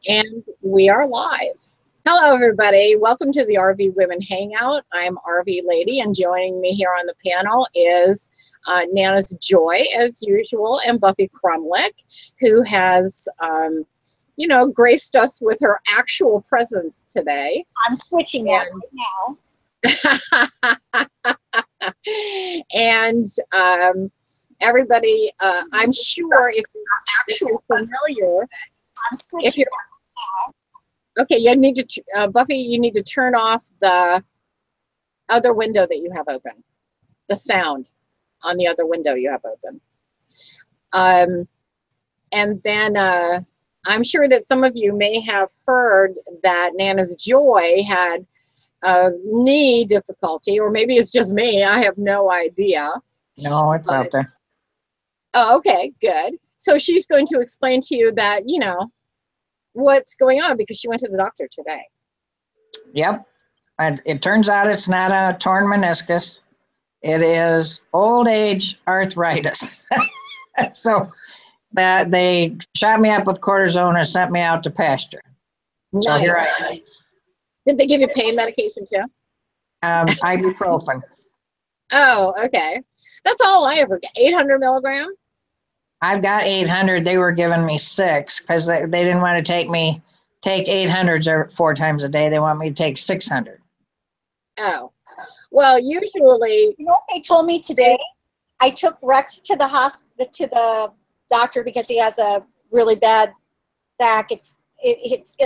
And we are live. Hello, everybody. Welcome to the RV Women Hangout. I'm RV Lady, and joining me here on the panel is Nana's Joy, as usual, and Buffy Crumlick, who has, graced us with her actual presence today. I'm switching that right now. And everybody, I'm sure if you're not actually familiar, if you're okay, you need to, Buffy, you need to turn off the other window that you have open, the sound on the other window you have open. And then I'm sure that some of you may have heard that Nana's Joy had knee difficulty, or maybe it's just me. I have no idea. No, it's out there. Oh, okay, good. So she's going to explain to you that, what's going on because she went to the doctor today. Yep. And it turns out it's not a torn meniscus. It is old age arthritis. So that they shot me up with cortisone and sent me out to pasture. Nice. So here I am. Did they give you pain medication too? Ibuprofen. Oh, okay. That's all I ever get. 800 milligram? I've got 800. They were giving me 6 because they didn't want to take 800s 4 times a day. They want me to take 600. Oh, well, usually. You know what they told me today? I took Rex to the hospital, to the doctor, because he has a really bad back. It's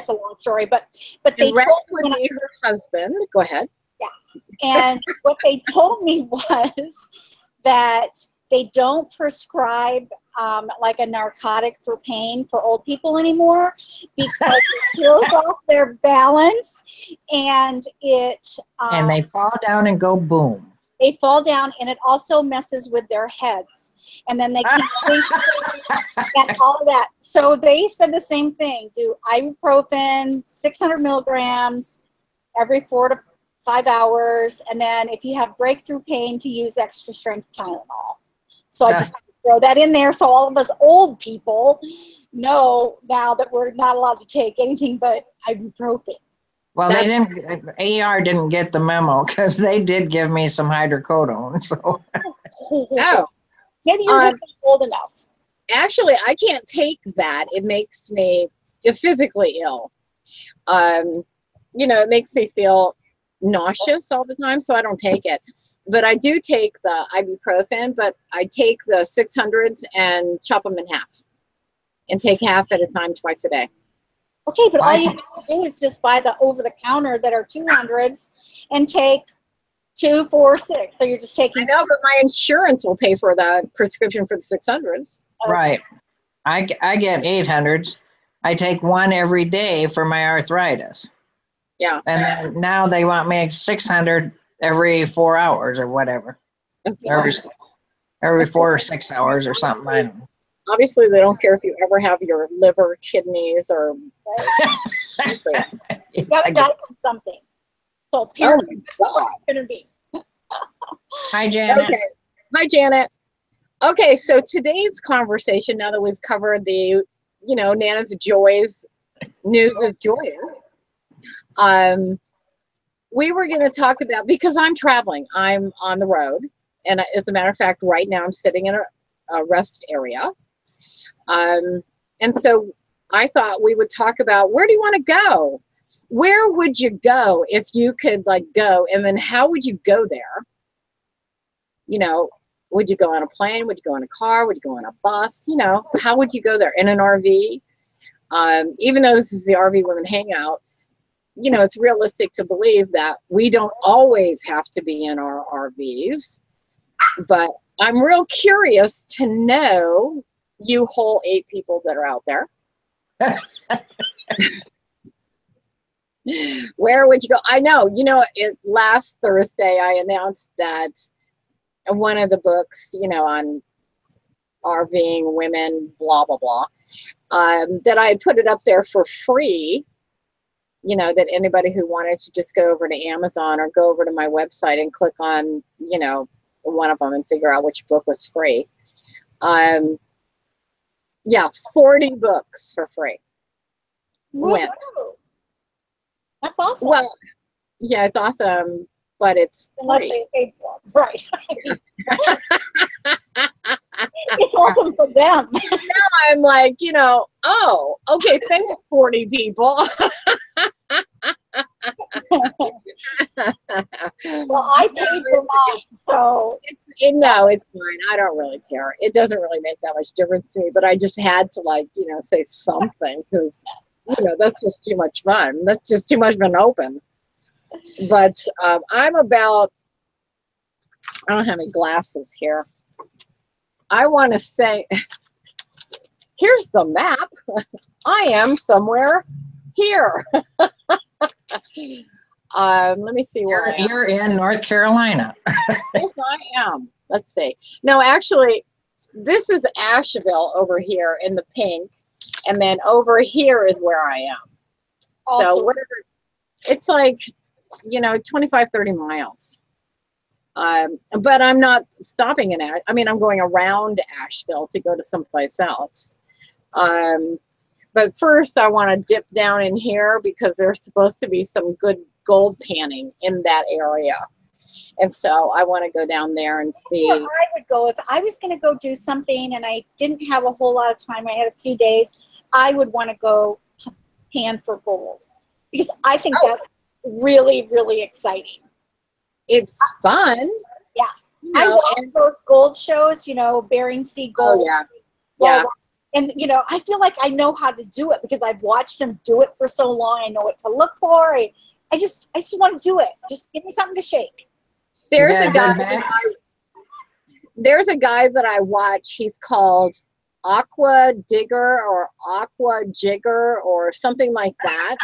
a long story, but they Rex told me would be her husband. Go ahead. Yeah, and what they told me was that they don't prescribe like a narcotic for pain for old people anymore because it throws off their balance and and they fall down and go boom. They fall down, and it also messes with their heads, and then they can't think and all of that. So they said the same thing: do ibuprofen, 600 milligrams every 4 to 5 hours, and then if you have breakthrough pain, to use extra strength Tylenol. So I just throw that in there so all of us old people know now that we're not allowed to take anything but ibuprofen. Well, AR didn't get the memo because they did give me some hydrocodone. So. Oh. Maybe you're just old enough. Actually, I can't take that. It makes me physically ill. It makes me feel nauseous all the time, so I don't take it. But I do take the ibuprofen, but I take the 600s and chop them in half and take half at a time twice a day. Okay, but all you have to do is just buy the over-the-counter that are 200s and take 2, 4, 6. So you're just taking. I know, but my insurance will pay for the prescription for the 600s. Okay. Right. I get 800s. I take one every day for my arthritis. Yeah. And then now they want me 600 every 4 hours or whatever. Okay. Every 4 or 6 hours or something. I don't know. Obviously, they don't care if you ever have your liver, kidneys, or. You got to die from something. So apparently, it's going to be. Hi, Janet. Okay. Hi, Janet. Okay, so today's conversation, now that we've covered the, Nana's Joys, news is joyous. We were going to talk about, because I'm traveling, I'm on the road, and as a matter of fact, right now I'm sitting in a rest area. And so I thought we would talk about, where do you want to go? Where would you go if you could go, and then how would you go there? Would you go on a plane? Would you go in a car? Would you go on a bus? How would you go there? In an RV? Even though this is the RV Women Hangout, it's realistic to believe that we don't always have to be in our RVs. But I'm real curious to know, you whole 8 people that are out there. Where would you go? I know, last Thursday I announced that one of the books, on RVing women, blah, blah, blah, that I had put it up there for free, that anybody who wanted to just go over to Amazon or go over to my website and click on, one of them and figure out which book was free. Yeah, 40 books for free. went. Woohoo. That's awesome. Well, yeah, it's awesome, but it's Unless free. they paid for it. Right. It's awesome for them. I'm like, you know, oh, okay, thanks, 40 people. Well, I paid for mine, so No, it's fine. I don't really care. It doesn't really make that much difference to me, but I just had to, like, you know, say something because, you know, that's just too much fun. That's just too much of an open. But I'm about, I don't have any glasses here. I want to say, here's the map. I am somewhere here. Let me see where I am. You're in North Carolina. Yes, I am. Let's see. No, actually, this is Asheville over here in the pink, and then over here is where I am. also, So whatever, it's like, you know, 25, 30 miles. But I'm not stopping in I mean, I'm going around Asheville to go to someplace else. But first I want to dip down in here because there's supposed to be some good gold panning in that area. And so I want to go down there and see. where I would go if I was going to go do something and I didn't have a whole lot of time. I had a few days. I would want to go pan for gold because I think that's really, really exciting. It's fun. Yeah. You I know, love and, those gold shows, you know, Bering Sea Gold. oh, yeah. Well, Yeah. and, you know, I feel like I know how to do it because I've watched them do it for so long. I know what to look for. I just want to do it. Just give me something to shake. There's Yeah, a guy. good back. There's a guy that I watch. He's called Aqua Digger or Aqua Jigger or something like that.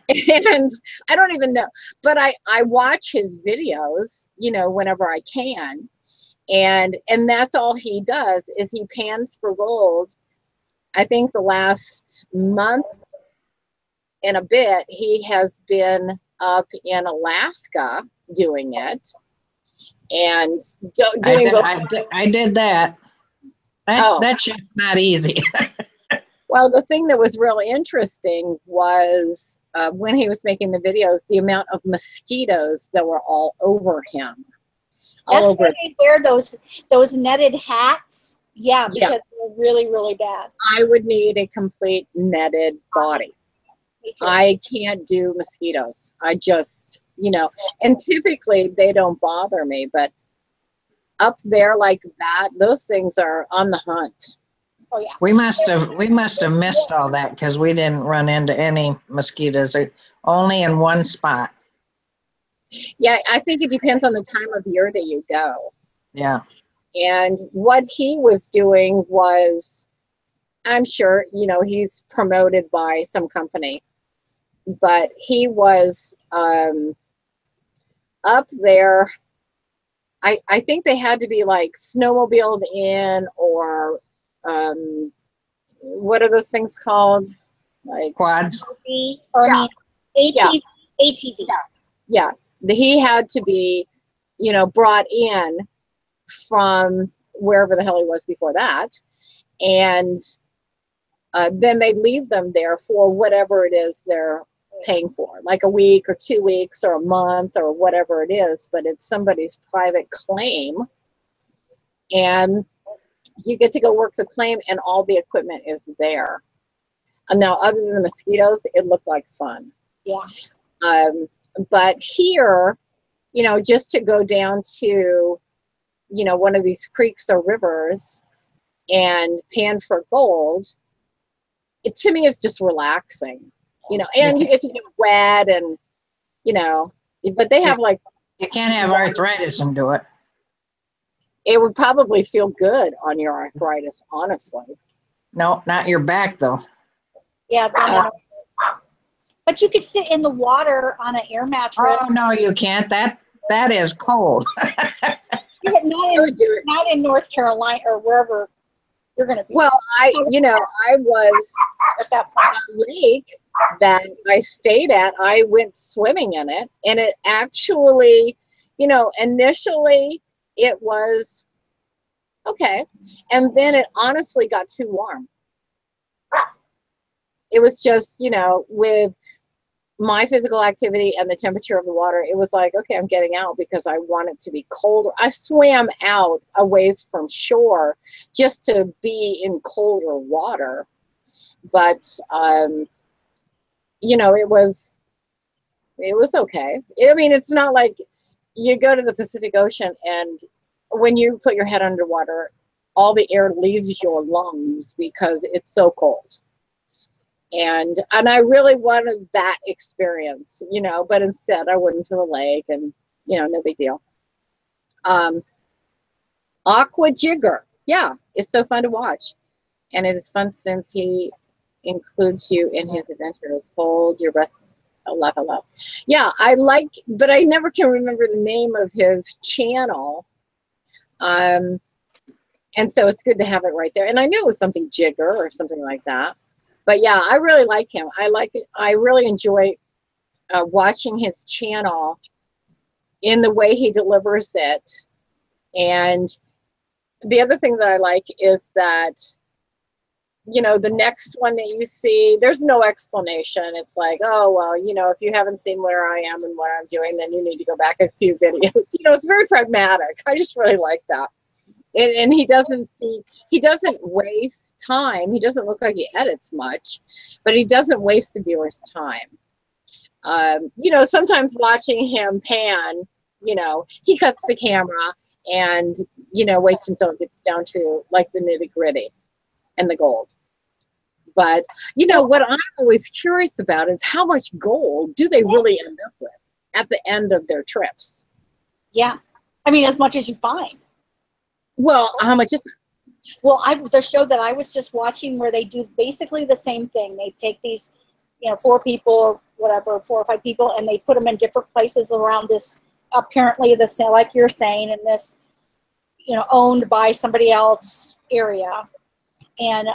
And I don't even know, but I watch his videos, you know, whenever I can, and that's all he does is he pans for gold. I think the last month and a bit he has been up in Alaska doing it and doing gold. I did that. Oh. That shit's not easy. Well, the thing that was really interesting was when he was making the videos, the amount of mosquitoes that were all over him. That's why they wear those netted hats. Yeah, because they're really, really bad. I would need a complete netted body. Me too. I can't do mosquitoes. I just, you know, and typically they don't bother me, but up there like that, those things are on the hunt. Oh yeah. We must have missed all that because we didn't run into any mosquitoes, only in one spot. Yeah, I think it depends on the time of year that you go. Yeah. And what he was doing was, I'm sure, you know, he's promoted by some company, but he was up there. I think they had to be like snowmobiled in or what are those things called? Like Quads. ATV. Yes. He had to be, you know, brought in from wherever the hell he was before that. And then they leave them there for whatever it is they're paying for, like a week or 2 weeks or a month or whatever it is, but it's somebody's private claim. And you get to go work the claim and all the equipment is there. And now, other than the mosquitoes, it looked like fun. Yeah. But here, you know, just to go down to, you know, one of these creeks or rivers and pan for gold, it to me is just relaxing, you know, and you get to get wet and, you know, but they have like. You can't have arthritis and do it. It would probably feel good on your arthritis, honestly. No, not your back though. Yeah. But you could sit in the water on an air mattress. Oh no, you can't. That is cold. Yeah, not in North Carolina or wherever you're going to be. Well, I was at that point. a lake that I stayed at. I went swimming in it, and it actually, you know, initially it was okay, and then it honestly got too warm. it was just, you know, with my physical activity and the temperature of the water, it was like, okay, I'm getting out because I want it to be colder. I swam out a ways from shore just to be in colder water. But, you know, it was okay. I mean, it's not like you go to the Pacific Ocean and when you put your head underwater, all the air leaves your lungs because it's so cold. And I really wanted that experience, you know, but instead I went into the lake and, you know, no big deal. Aqua Jigger. Yeah, it's so fun to watch. And it is fun since he includes you in his adventures. Hold your breath. Hello. Yeah, I like, but I never can remember the name of his channel. And so it's good to have it right there. And I knew it was something Jigger or something like that. But yeah, I really like him. I like it. I really enjoy watching his channel in the way he delivers it. And the other thing that I like is that, you know, the next one that you see, there's no explanation. It's like, oh, well, you know, if you haven't seen where I am and what I'm doing, then you need to go back a few videos. You know, it's very pragmatic. I just really like that. And he doesn't waste time. He doesn't look like he edits much, but he doesn't waste the viewer's time. You know, sometimes watching him pan, you know, he cuts the camera and, you know, waits until it gets down to like the nitty gritty and the gold. But, you know, what I'm always curious about is how much gold do they really end up with at the end of their trips? Yeah. I mean, as much as you find. Well, how much is it? Well, the show that I was just watching where they do basically the same thing. They take these, you know, 4 people, whatever, 4 or 5 people, and they put them in different places around this, apparently this, like you're saying, in this, you know, owned by somebody else area. And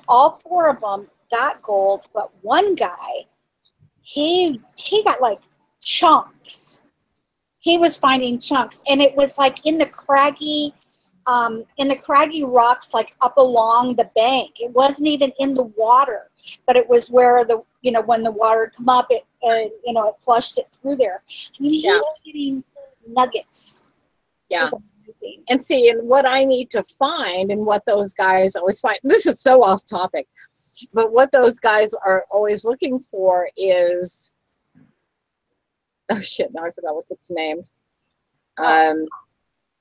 all 4 of them got gold, but one guy, he got like chunks. He was finding chunks, and it was like in the craggy rocks, like up along the bank. It wasn't even in the water, but it was where the, you know, when the water had come up, it you know, it flushed it through there. I mean, he was getting nuggets. Yeah. And see, and what I need to find, and what those guys always find, this is so off topic, but what those guys are always looking for is, oh shit, now I forgot what's its name.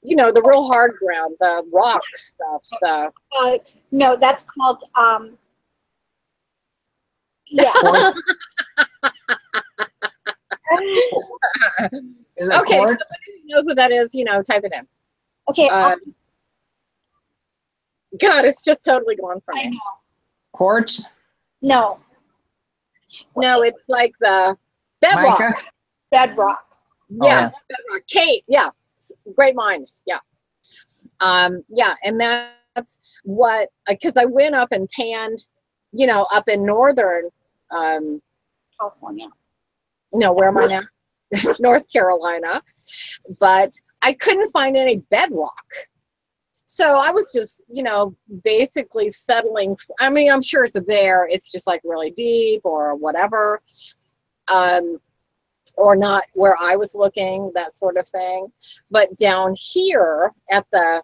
You know, the real hard ground, the rock stuff. No, that's called, yeah. Is it okay, quartz? so if knows what that is, you know, type it in. Okay. God, it's just totally gone from me. I know. Quartz? No. No, it's like the bedrock. Mica? Bedrock. Yeah, bedrock. Kate, yeah. Great minds, yeah. Yeah, and that's what, because I went up and panned, you know, up in northern California. No, where am I now? North Carolina. But I couldn't find any bedrock. So I was just, you know, basically settling. I mean, I'm sure it's there. It's just like really deep or whatever. Or not where I was looking, that sort of thing. But down here at the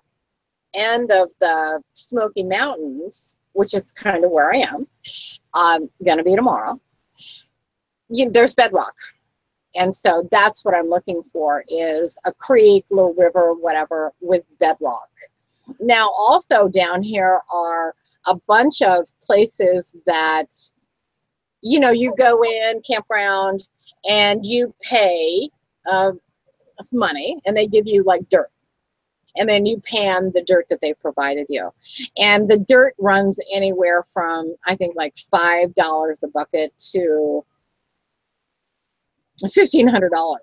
end of the Smoky Mountains, which is kind of where I am, going to be tomorrow, there's bedrock. And so that's what I'm looking for, is a creek, little river, whatever, with bedrock. Now, also down here are a bunch of places that, you know, you go in, campground, and you pay money, and they give you like dirt. And then you pan the dirt that they've provided you. And the dirt runs anywhere from, I think, like $5 a bucket to $1,500,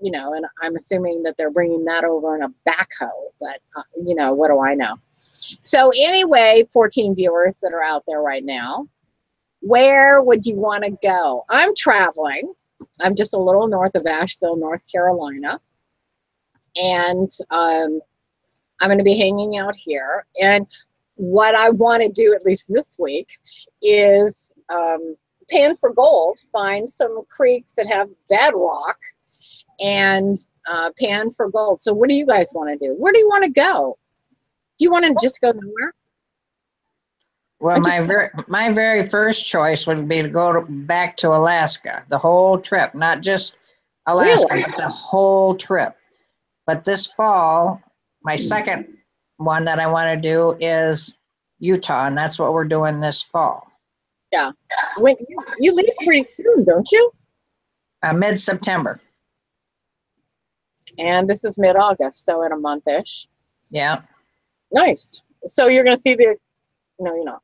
you know, and I'm assuming that they're bringing that over in a backhoe, but, you know, what do I know? So anyway, 14 viewers that are out there right now, where would you want to go? I'm traveling. I'm just a little north of Asheville, North Carolina, and I'm going to be hanging out here. And what I want to do, at least this week, is pan for gold, find some creeks that have bedrock, and pan for gold. So what do you guys want to do? Where do you want to go? Do you want to just go nowhere? Well, my very first choice would be to go back to Alaska, the whole trip, not just Alaska, Really? but the whole trip. But this fall, my second one that I want to do is Utah, and that's what we're doing this fall. Yeah. When you leave pretty soon, don't you? Mid-September. And this is mid-August, so in a month-ish. Yeah. Nice. So you're going to see the... No, you're not.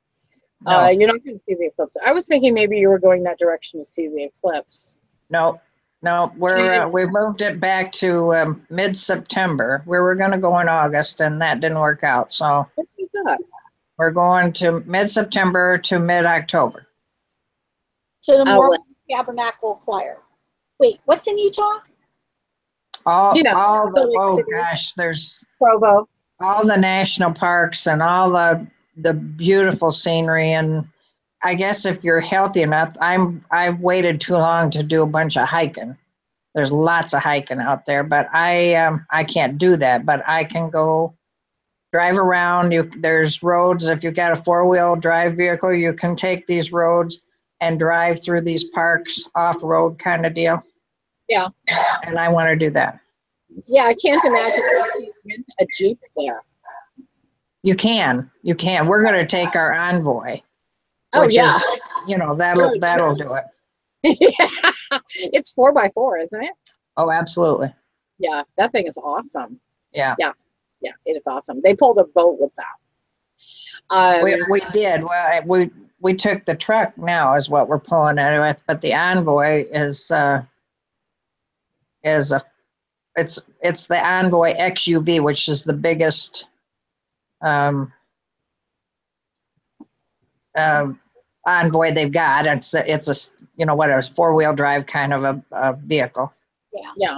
No. You're not going to see the eclipse. I was thinking maybe you were going that direction to see the eclipse. No, we moved it back to mid-September. We were going to go in August, and that didn't work out. So What is that? we're going to mid-September to mid-October. To the Mormon Tabernacle Choir. Wait, what's in Utah? There's Provo. all the national parks and all the beautiful scenery. And I guess if you're healthy enough, I've waited too long to do a bunch of hiking. There's lots of hiking out there, but I can't do that. But I can go drive around. There's roads. If you've got a 4-wheel drive vehicle, you can take these roads and drive through these parks off-road kind of deal. Yeah. And I want to do that. Yeah, I can't imagine you rent a Jeep there. You can. We're going to take our Envoy. Oh, yeah. That'll do it. Yeah. It's 4x4, isn't it? Oh, absolutely. Yeah, that thing is awesome. Yeah. Yeah, it is awesome. They pulled a boat with that. We did. Well, we took the truck now is what we're pulling it with, but the Envoy is it's the Envoy XUV, which is the biggest Envoy they've got. It's a 4-wheel drive kind of a vehicle. Yeah.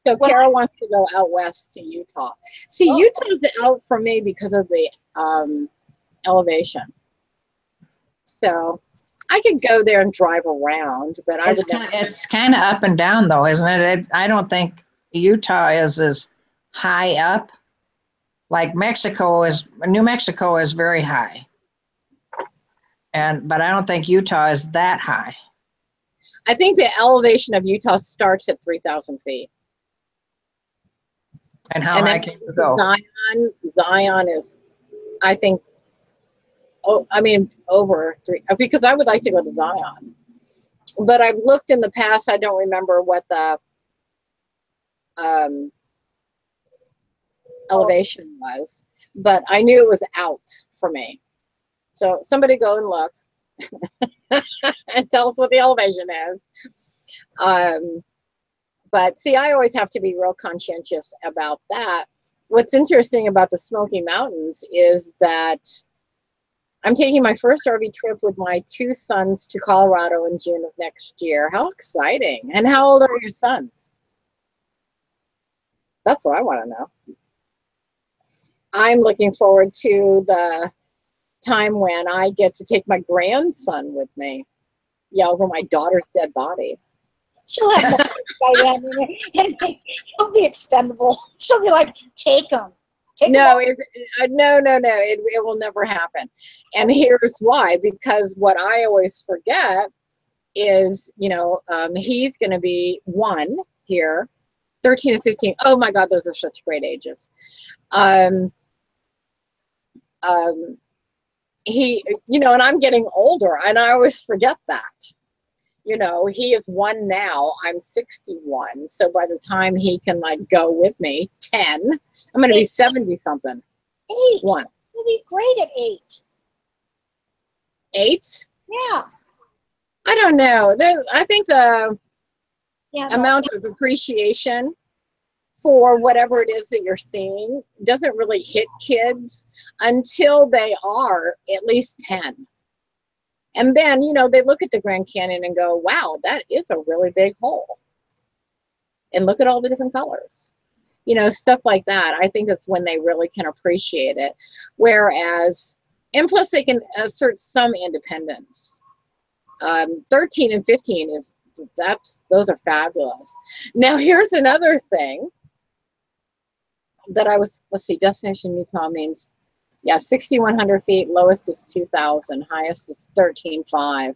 So Carol wants to go out west to Utah. See, Utah's out for me because of the elevation. So I could go there and drive around, but it's kind of up and down though, isn't it? I don't think Utah is as high up. Like New Mexico is very high. But I don't think Utah is that high. I think the elevation of Utah starts at 3,000 feet. And how high can you go? Zion is, I think, over 3, because I would like to go to Zion. But I've looked in the past, I don't remember what the elevation was, but I knew it was out for me. So somebody go and look and tell us what the elevation is. But see, I always have to be real conscientious about that. What's interesting about the Smoky Mountains is that I'm taking my first RV trip with my 2 sons to Colorado in June of next year. How exciting. And how old are your sons? That's what I want to know. I'm looking forward to the time when I get to take my grandson with me. Yeah, over my daughter's dead body. She'll have by then, and he'll be expendable. She'll be like, take him. No, it will never happen. And here's why. Because what I always forget is, he's going to be 1 here, 13 and 15. Oh my God, those are such great ages. He, and I'm getting older, and I always forget that. He is 1 now. I'm 61. So by the time he can go with me, 10, I'm going to be 70 something. 8. 1. You'll be great at 8. 8? Yeah. I don't know. I think the amount of appreciation for whatever it is that you're seeing doesn't really hit kids until they are at least 10. And then, they look at the Grand Canyon and go, wow, that is a really big hole. And look at all the different colors. you know, stuff like that. I think that's when they really can appreciate it. Whereas, and plus they can assert some independence. 13 and 15 is, those are fabulous. Now here's another thing that I was, let's see, destination Utah means, yeah, 6,100 feet, lowest is 2,000, highest is 13,500.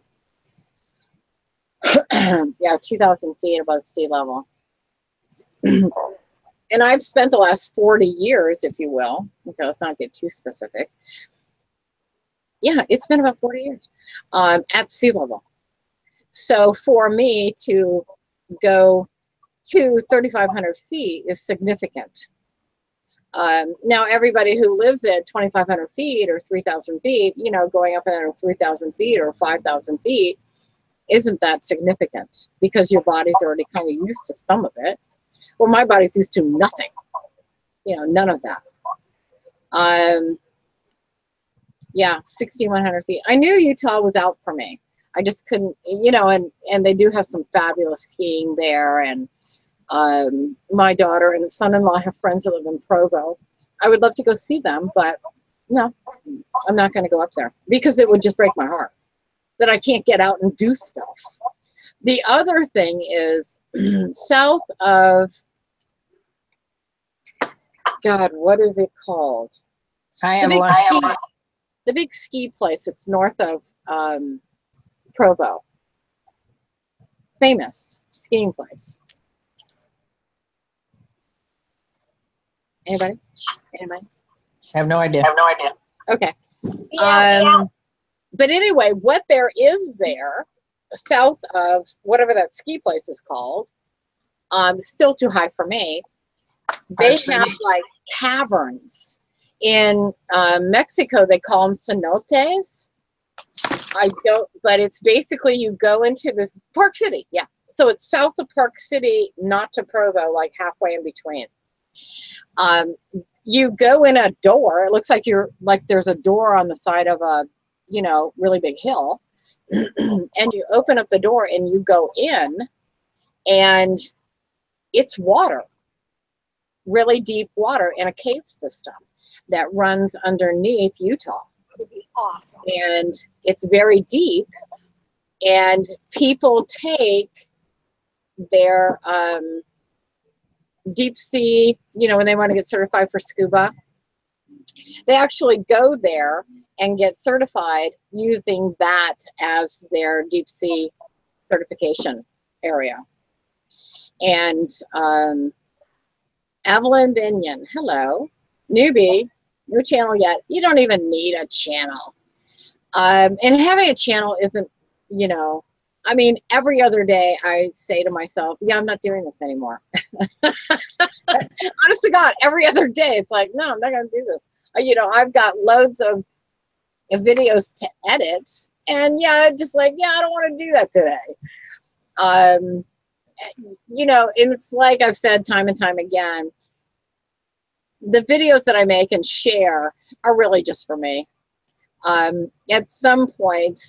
Yeah, 2,000 feet above sea level. And I've spent the last 40 years, if you will, okay, let's not get too specific. Yeah, it's been about 40 years at sea level. So for me to go to 3,500 feet is significant. Now, everybody who lives at 2,500 feet or 3,000 feet, you know, going up another 3,000 feet or 5,000 feet isn't that significant because your body's already kind of used to some of it. Well, my body's used to nothing, you know, none of that. Yeah, 6,100 feet. I knew Utah was out for me. I just couldn't, you know, and they do have some fabulous skiing there. And my daughter and son-in-law have friends that live in Provo. I would love to go see them, but no, I'm not going to go up there because it would just break my heart that I can't get out and do stuff. The other thing is south of, God, what is it called? The big ski place. It's north of Provo. Famous skiing place. Anybody? Anybody? I have no idea. Okay. Yeah. But anyway, what there is there, south of whatever that ski place is called, still too high for me. They have like caverns. In Mexico, they call them cenotes. I don't, but it's basically you go into this Park City. Yeah. So it's south of Park City, not to Provo, like halfway in between. You go in a door. It looks like you're like there's a door on the side of a, you know, really big hill. And you open up the door and you go in and it's water, really deep water in a cave system that runs underneath Utah. It would be awesome. And it's very deep, and people take their deep sea, you know, when they want to get certified for scuba, they actually go there and get certified using that as their deep sea certification area. And Evelyn Binion, hello. Newbie, no channel yet. You don't even need a channel. And having a channel isn't, you know, I mean, every other day I say to myself, yeah, I'm not doing this anymore. Honest to God, every other day it's like, no, I'm not going to do this. You know, I've got loads of videos to edit. And yeah, I'm just like, yeah, I don't want to do that today. You know, and it's like I've said time and time again, the videos that I make and share are really just for me. At some point,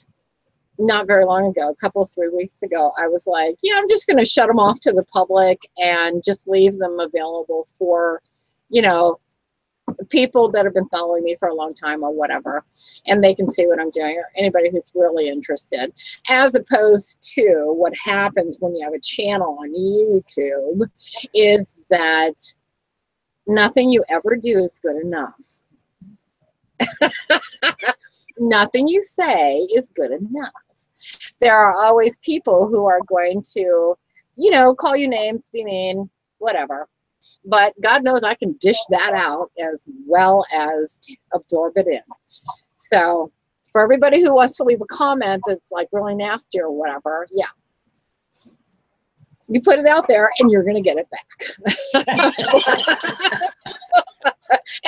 not very long ago, a couple of 3 weeks ago, I was like, yeah, I'm just going to shut them off to the public and just leave them available for, you know, people that have been following me for a long time or whatever, and they can see what I'm doing, or anybody who's really interested, as opposed to what happens when you have a channel on YouTube is that nothing you ever do is good enough. Nothing you say is good enough. There are always people who are going to, you know, call you names, be mean, whatever. But God knows I can dish that out as well as absorb it in. So for everybody who wants to leave a comment that's like really nasty or whatever, yeah. You put it out there and you're going to get it back.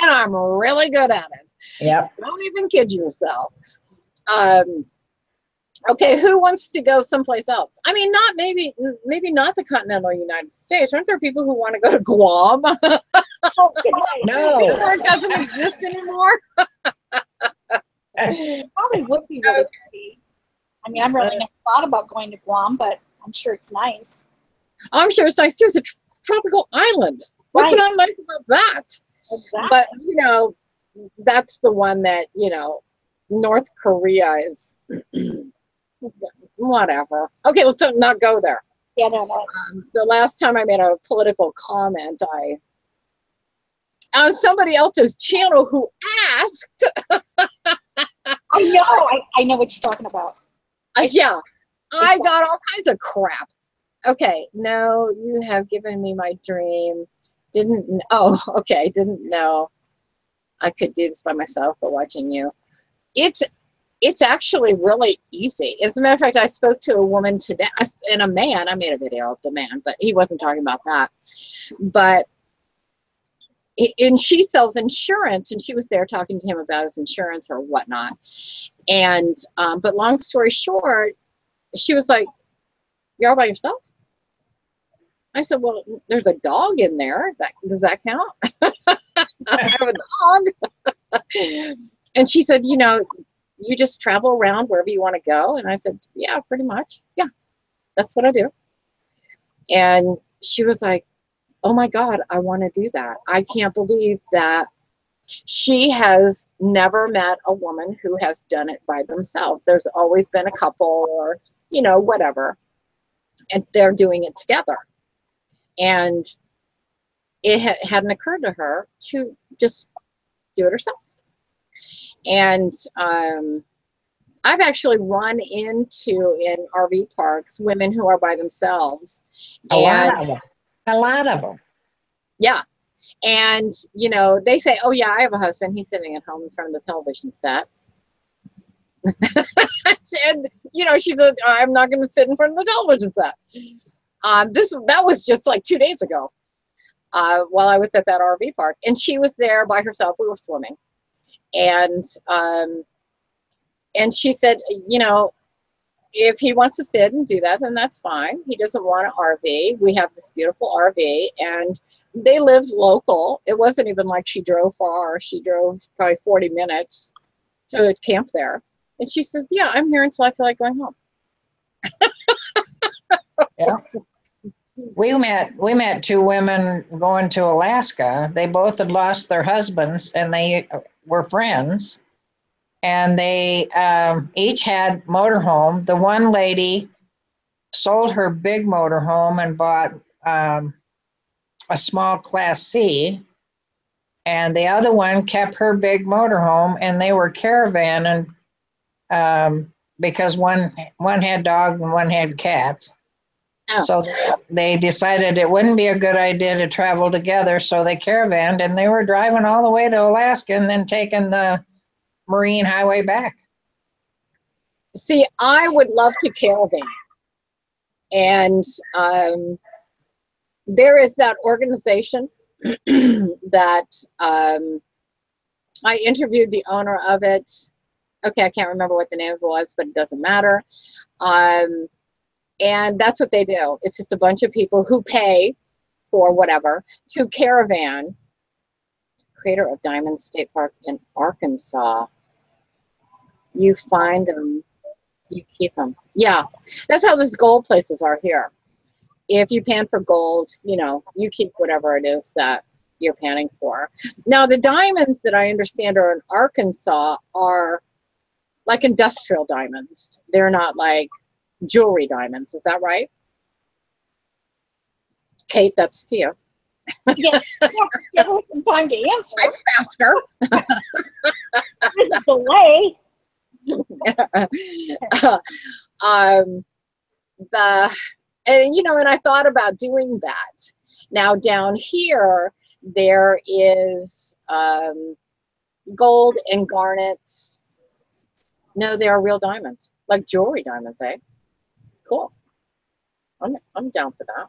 And I'm really good at it. Yep. Don't even kid yourself. Okay, who wants to go someplace else? I mean, not maybe not the continental United States. Aren't there people who want to go to Guam? No. It doesn't exist anymore. Probably would be really pretty. I mean, I've really never thought about going to Guam, but I'm sure it's nice. I'm sure it's nice too. It's a tropical island. What's Right. not nice about that? Exactly. But, you know, that's the one that, you know, North Korea is whatever. Okay, let's not go there. Yeah, no. The last time I made a political comment, on somebody else's channel who asked, I know. I know what you're talking about. yeah, I got all kinds of crap. Okay, no, you have given me my dream. Didn't know I could do this by myself, but watching you. It's actually really easy. As a matter of fact, I spoke to a woman today, and a man. I made a video of the man, but he wasn't talking about that. But and she sells insurance, and she was there talking to him about his insurance or whatnot. And but long story short, she was like, "You're all by yourself?" I said, "Well, there's a dog in there. Does that count?" I have a dog. And she said, "You know, you just travel around wherever you want to go." And I said, "Yeah, pretty much. Yeah, that's what I do." And she was like, "Oh my God, I want to do that. I can't believe that." She has never met a woman who has done it by themselves. There's always been a couple or, you know, whatever, and they're doing it together. And it hadn't occurred to her to just do it herself. And I've actually run into in RV parks women who are by themselves. A lot of them. A lot of them. Yeah. And, you know, they say, "Oh, yeah, I have a husband. He's sitting at home in front of the television set." And, you know, I'm not going to sit in front of the television set. That was just like 2 days ago while I was at that RV park. And she was there by herself. We were swimming. And she said, "You know, if he wants to sit and do that, then that's fine. He doesn't want an RV. We have this beautiful RV." And they live local. It wasn't even like she drove far. She drove probably 40 minutes to camp there. And she says, "Yeah, I'm here until I feel like going home." Yeah. We met two women going to Alaska. They both had lost their husbands, and they were friends. And they each had motorhome. The one lady sold her big motorhome and bought a small Class C. And the other one kept her big motorhome, and they were caravanning because one had dogs and one had cats. Oh. So they decided it wouldn't be a good idea to travel together. So they caravanned, and they were driving all the way to Alaska and then taking the Marine Highway back. See, I would love to caravan. And there is that organization that I interviewed the owner of it. Okay, I can't remember what the name of it was, but it doesn't matter. And that's what they do. It's just a bunch of people who pay for whatever to caravan. Creator of Diamond State Park in Arkansas. You find them, you keep them. Yeah, that's how these gold places are here. If you pan for gold, you know, you keep whatever it is that you're panning for. Now, the diamonds that I understand are in Arkansas are like industrial diamonds. They're not like jewelry diamonds. Is that right? Kate, that's to you. Yeah, give her some time to answer. I'm faster. There's a delay. And you know, and I thought about doing that. Now down here, there is gold and garnets. No, they are real diamonds, like jewelry diamonds, eh? Cool. I'm down for that.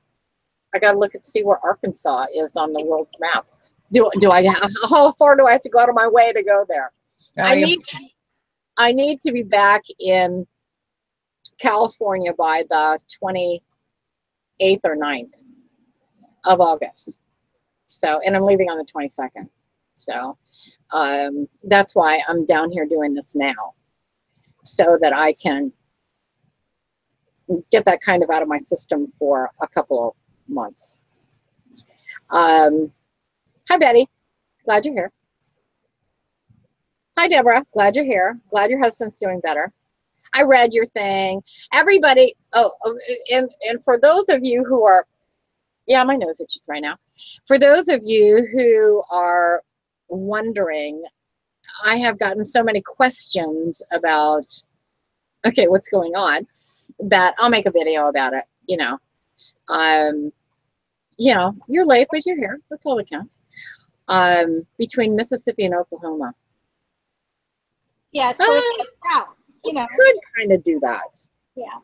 I got to look and see where Arkansas is on the world's map. Do I? How far do I have to go out of my way to go there? I need to be back in California by the 28th or 9th of August. So, and I'm leaving on the 22nd. So that's why I'm down here doing this now, so that I can get that kind of out of my system for a couple of months. Hi, Betty. Glad you're here. Hi, Deborah. Glad you're here. Glad your husband's doing better. I read your thing. Everybody, and for those of you who are, yeah, my nose itches right now. For those of you who are wondering, I have gotten so many questions about, okay, what's going on, that I'll make a video about it, you know. You're late, but you're here. That's all that counts. Between Mississippi and Oklahoma. Yeah, it's sort of south, you know. Could kind of do that. Yeah.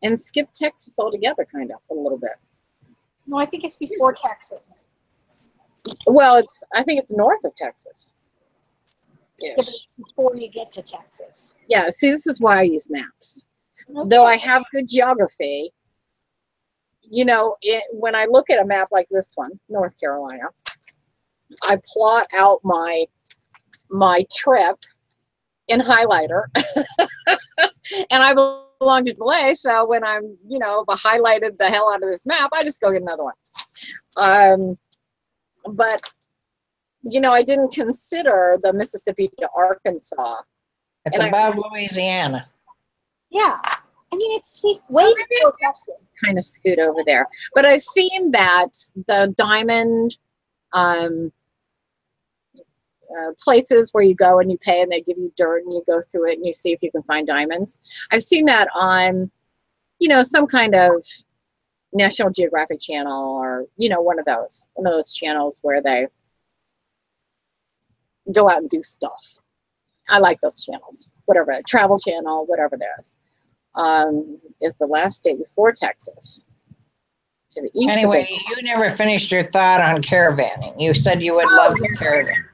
And skip Texas altogether, kind of, a little bit. No, I think it's before Texas. Well, I think it's north of Texas. Yeah, but it's before you get to Texas. Yeah, see, this is why I use maps. Okay. Though I have good geography, you know, when I look at a map like this one, North Carolina, I plot out my trip in highlighter. And I belong to Belay, so when I'm, you know, highlighted the hell out of this map, I just go get another one. But, you know, I didn't consider the Mississippi to Arkansas. It's above Louisiana. Yeah. I mean, it's way before Texas. Kind of scoot over there. But I've seen that the diamond places where you go and you pay and they give you dirt and you go through it and you see if you can find diamonds. I've seen that on, you know, some kind of National Geographic channel, or, you know, one of those channels where they go out and do stuff. I like those channels, whatever, Travel Channel, whatever there's. Is the last state before Texas. To the east. Anyway, you never finished your thought on caravanning. You said you would love to caravan.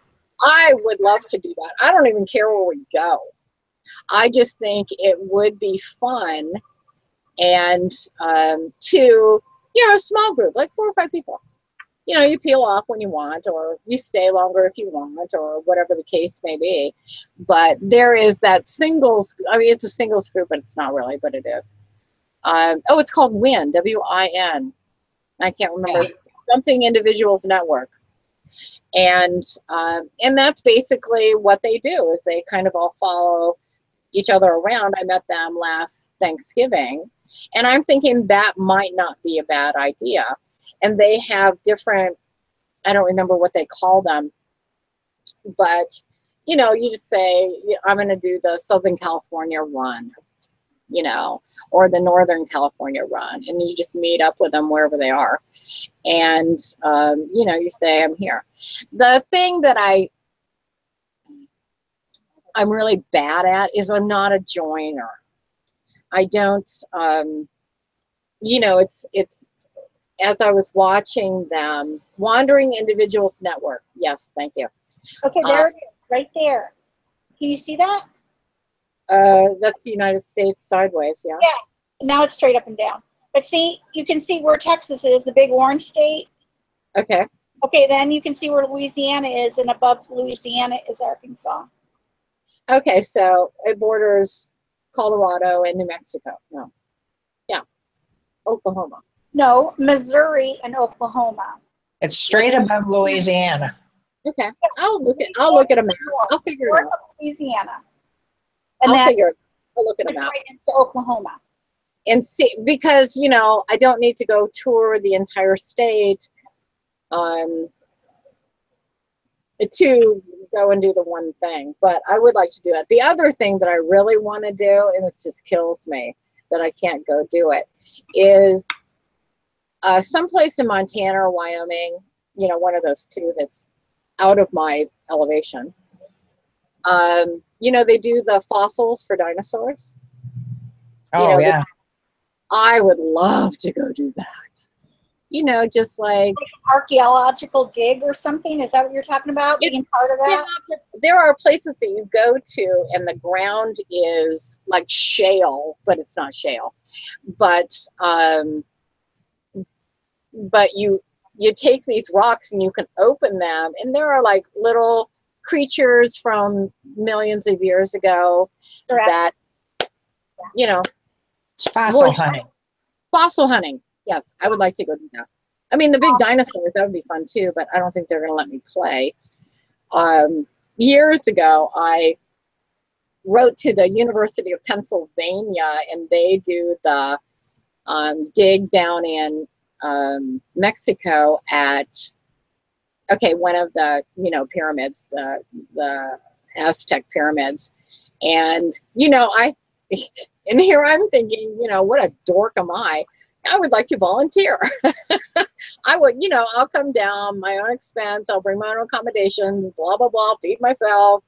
I would love to do that. I don't even care where we go. I just think it would be fun, and to, you know, a small group, like 4 or 5 people. You know, you peel off when you want, or you stay longer if you want, or whatever the case may be. But there is that singles, I mean, it's a singles group, but it's not really, but it is. It's called WIN, W-I-N. I can't remember. Yeah. Something Individuals Network. And that's basically what they do, is they kind of all follow each other around. I met them last Thanksgiving, and I'm thinking that might not be a bad idea. And they have different, I don't remember what they call them, but, you know, you just say, I'm going to do the Southern California run, you know, or the Northern California run, and you just meet up with them wherever they are. And, you know, you say, I'm here. The thing that I'm really bad at is I'm not a joiner. I don't, you know, it's, as I was watching them, Wandering Individuals Network. Yes, thank you. Okay, there it is, right there. Can you see that? That's the United States sideways, yeah. Yeah, now it's straight up and down. But see, you can see where Texas is, the big orange state. Okay. Okay, then you can see where Louisiana is, and above Louisiana is Arkansas. Okay, so it borders Colorado and New Mexico. No. Yeah. Oklahoma. No, Missouri and Oklahoma. It's straight above Louisiana. Okay. I'll look at a map. I'll figure it out. Louisiana. And I'll look at a it's map. right into Oklahoma. And see, because, you know, I don't need to go tour the entire state to go and do the one thing, but I would like to do it. The other thing that I really want to do, and this just kills me that I can't go do it, is someplace in Montana or Wyoming, you know, one of those two that's out of my elevation. You know, they do the fossils for dinosaurs. Oh, you know, yeah. I would love to go do that. You know, just like archaeological dig or something. Is that what you're talking about? Being part of that? Yeah, there are places that you go to and the ground is like shale, but it's not shale. But you take these rocks and you can open them, and there are like little creatures from millions of years ago that, you know, it's fossil hunting. Fossil hunting. Yes, I would like to go do that. I mean, the big dinosaurs, that would be fun too, but I don't think they're going to let me play. Years ago, I wrote to the University of Pennsylvania, and they do the dig down in Mexico at, okay, one of the, you know, pyramids, the Aztec pyramids. And, you know, and here I'm thinking, you know, what a dork am I? I would like to volunteer. I would, you know, I'll come down, my own expense, I'll bring my own accommodations, blah, blah, blah, feed myself.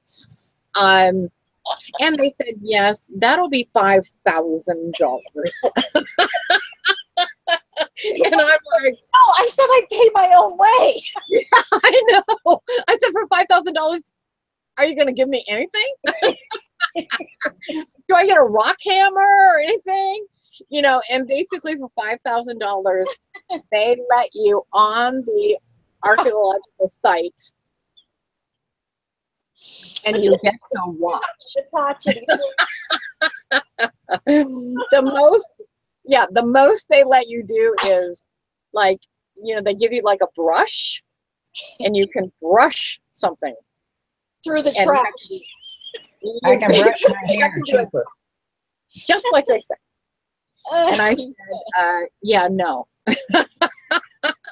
And they said, yes, that'll be $5,000. And I'm like, oh, I said I'd pay my own way. yeah, I know. I said, for $5,000, are you going to give me anything? Do I get a rock hammer or anything? You know, and basically for $5,000, they let you on the archaeological site, and you get to watch. The most they let you do is, like, you know, they give you like a brush, and you can brush something through the trash. I can brush my hair cheaper. Just like they said. And I said, yeah, no.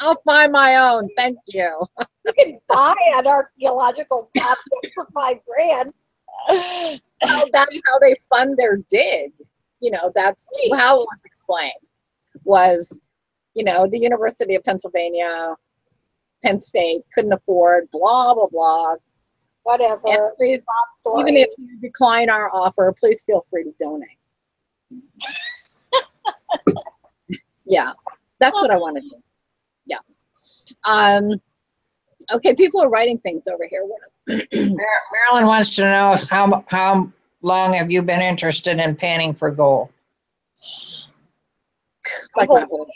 I'll find my own. Thank you. You can buy an archaeological object for $5,000. Well, that's how they fund their dig. You know, that's how it was explained. Was, you know, the University of Pennsylvania, Penn State couldn't afford, blah, blah, blah. Whatever. And please, even if you decline our offer, please feel free to donate. Yeah, that's what I want to do. Yeah. Okay, people are writing things over here. Marilyn wants to know how long have you been interested in panning for gold? Like my whole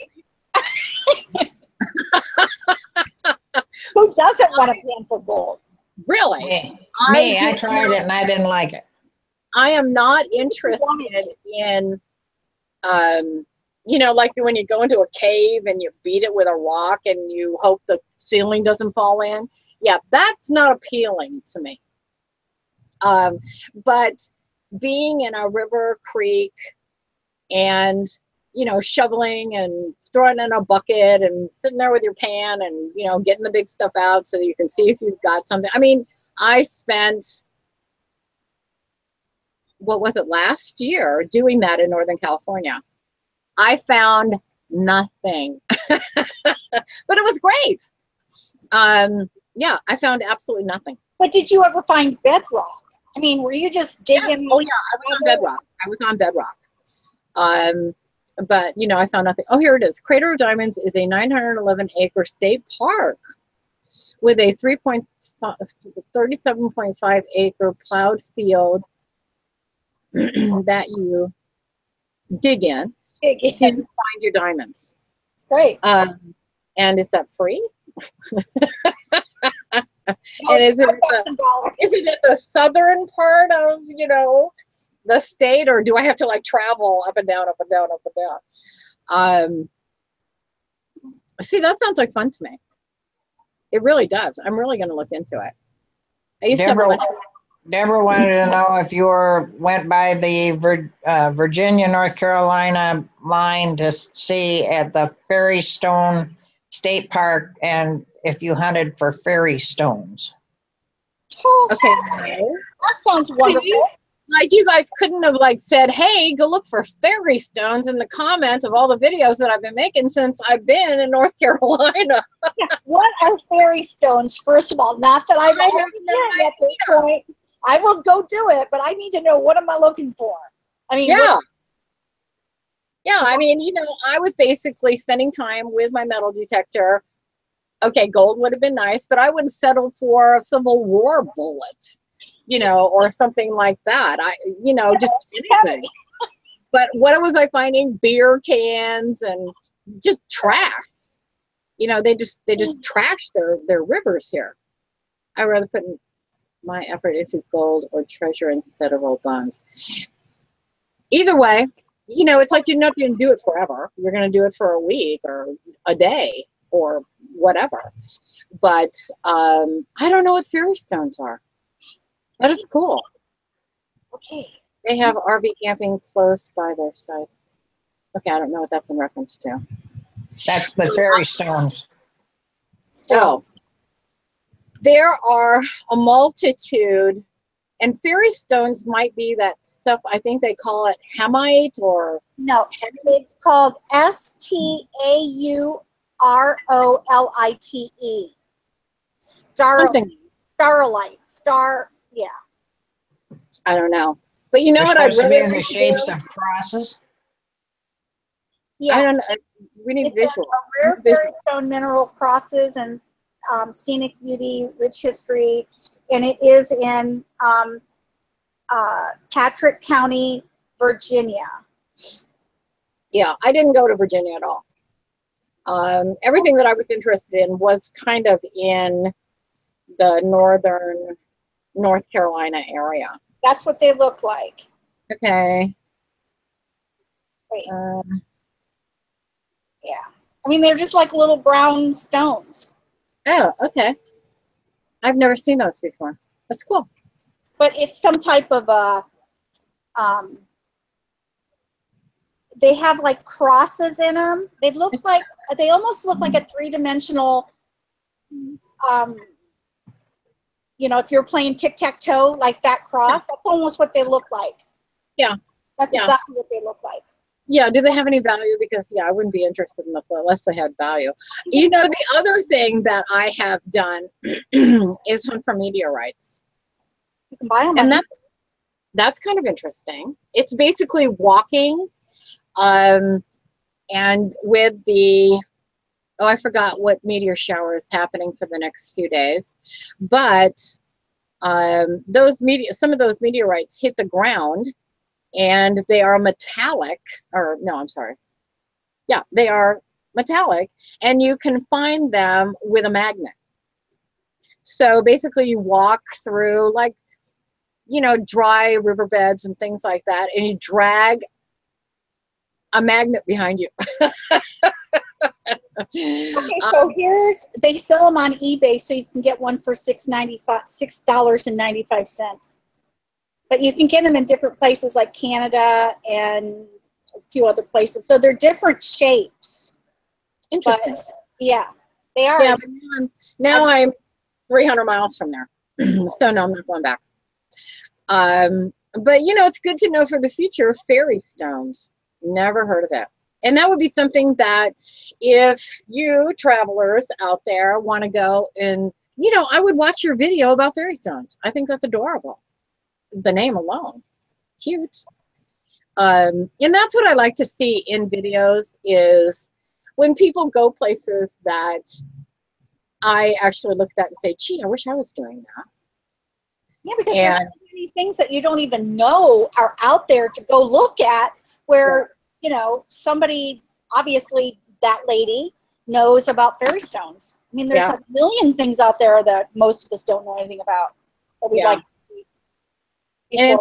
life. Who doesn't want to pan for gold? Really? Me, I tried it and I didn't like it. I am not interested in, you know, like when you go into a cave and you beat it with a rock and you hope the ceiling doesn't fall in. Yeah, that's not appealing to me. But being in a river, creek, and, you know, shoveling and throwing in a bucket and sitting there with your pan and, you know, getting the big stuff out so you can see if you've got something. I mean, I spent, what was it, last year doing that in Northern California. I found nothing, but it was great. Yeah, I found absolutely nothing. But did you ever find bedrock? I mean, were you just digging? Yes. Oh yeah, I was on bedrock. But you know, I found nothing. Oh, here it is. Crater of Diamonds is a 911-acre state park with a 37.5 acre plowed field that you dig in to find your diamonds. Great. And is that free? No, and is it at the southern part of, you know, the state, or do I have to like travel up and down, up and down, up and down? See, that sounds like fun to me. It really does. I'm really going to look into it. I used Deborah wanted to know if you went by the Virginia, North Carolina line to see at the Fairy Stone State Park and if you hunted for fairy stones. Okay. That sounds wonderful. Like you guys couldn't have like said, hey, go look for fairy stones in the comments of all the videos that I've been making since I've been in North Carolina. Yeah. What are fairy stones? First of all, not that I've ever done at this point. I will go do it, but I need to know, what am I looking for? I mean, yeah. Yeah, I mean, you know, I was basically spending time with my metal detector. Okay, gold would have been nice, but I wouldn't settle for a Civil War bullet, you know, or something like that. You know, just anything. But what was I finding? Beer cans and just trash. You know, they just trash their rivers here. I'd rather put my effort into gold or treasure instead of old bonds. Either way, you know, it's like you're not going to do it forever. You're going to do it for a week or a day or whatever. But I don't know what fairy stones are. That is cool. Okay. They have RV camping close by their site. Okay, I don't know what that's in reference to. That's the fairy stones. Oh, there are a multitude, and fairy stones might be that stuff. I think they call it hemite or no. It's called STAUROLITE. something. Starlight. Yeah. I don't know, but you know They're what I'd supposed to be really in the like to shapes do? of crosses. Yeah. I don't know. We need It says visuals. rare fairy stone mineral crosses and scenic beauty, rich history, and it is in Patrick County, Virginia. Yeah, I didn't go to Virginia at all. Everything that I was interested in was kind of in the northern North Carolina area. That's what they look like. Okay. Wait. Yeah. I mean, they're just like little brown stones. Oh, okay. I've never seen those before. That's cool. But it's some type of a, they have like crosses in them. They almost look like a three-dimensional, you know, if you're playing tic-tac-toe, like that cross, that's almost what they look like. Yeah. That's exactly what they look like. Yeah, do they have any value? Because, yeah, I wouldn't be interested in them unless they had value. You know, the other thing that I have done is hunt for meteorites. You can buy them. And that's kind of interesting. It's basically walking and with the, oh, I forgot what meteor shower is happening for the next few days. But some of those meteorites hit the ground, and they are metallic, or no, I'm sorry. Yeah, they are metallic, and you can find them with a magnet. So basically you walk through, like, you know, dry riverbeds and things like that, and you drag a magnet behind you. Okay, so they sell them on eBay, so you can get one for $6.95. But you can get them in different places like Canada and a few other places. So they're different shapes. Interesting. But, yeah, they are. Yeah, but now I'm 300 miles from there. So no, I'm not going back. But, you know, it's good to know for the future, fairy stones. Never heard of it. And that would be something that if you travelers out there want to go and, you know, I would watch your video about fairy stones. I think that's adorable. The name alone. Cute. And that's what I like to see in videos is when people go places that I actually look at and say, gee, I wish I was doing that. Yeah, because there's so many things that you don't even know are out there to go look at where, you know, somebody, obviously that lady knows about fairy stones. I mean, there's a million things out there that most of us don't know anything about. That we'd like to see. And